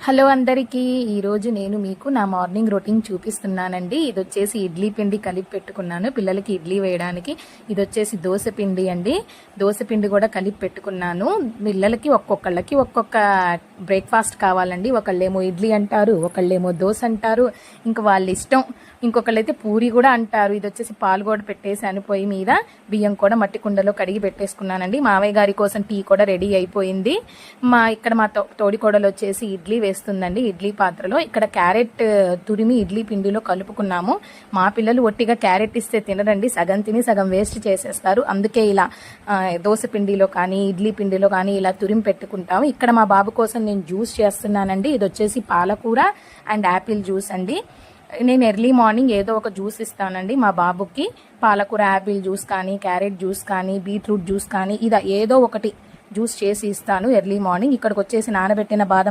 Hello అందరికీ, ఈరోజు నేను మీకు నా మార్నింగ్ రొటీన్ చూపిస్తున్నానండి. ఇది వచ్చేసి ఇడ్లీ పిండి కలిపి పెట్టుకున్నాను పిల్లలకి ఇడ్లీ వేయడానికి. ఇది వచ్చేసి దోశ పిండి అండి. దోశ పిండి కూడా కలిపి పెట్టుకున్నాను. పిల్లలకి ఒక్కొక్కళ్ళకి ఒక్కొక్క బ్రేక్ఫాస్ట్ కావాలండి. ఒకళ్ళేమో ఇడ్లీ అంటారు, ఒకళ్ళేమో దోశ అంటారు, ఇంకా వాళ్ళ ఇష్టం. ఇంకొకళ్ళైతే పూరి కూడా అంటారు. ఇది వచ్చేసి పాలు కూడా పెట్టేసాను పొయ్యి మీద. బియ్యం కూడా మట్టి కుండలో కడిగి పెట్టేసుకున్నానండి. మావయ్య గారి కోసం టీ కూడా రెడీ అయిపోయింది. ఇక్కడ మా తోడికోడలు వచ్చేసి ఇడ్లీ వేస్తుందండి ఇడ్లీ పాత్రలో. ఇక్కడ క్యారెట్ తురిమి ఇడ్లీ పిండిలో కలుపుకున్నాము. మా పిల్లలు ఒట్టిగా క్యారెట్ ఇస్తే తినరండి, సగం తిని సగం వేస్ట్ చేసేస్తారు. అందుకే ఇలా దోశ పిండిలో కానీ ఇడ్లీ పిండిలో కానీ ఇలా తురిమి పెట్టుకుంటాము. ఇక్కడ మా బాబు కోసం నేను జ్యూస్ చేస్తున్నానండి. ఇది వచ్చేసి పాలకూర అండ్ యాపిల్ జ్యూస్ అండి. నేను ఎర్లీ మార్నింగ్ ఏదో ఒక జ్యూస్ ఇస్తానండి మా బాబుకి. పాలకూర యాపిల్ జ్యూస్ కానీ, క్యారెట్ జ్యూస్ కానీ, బీట్రూట్ జ్యూస్ కానీ, ఏదో ఒకటి జ్యూస్ చేసి ఇస్తాను ఎర్లీ మార్నింగ్. ఇక్కడికి వచ్చేసి నానబెట్టిన బాదం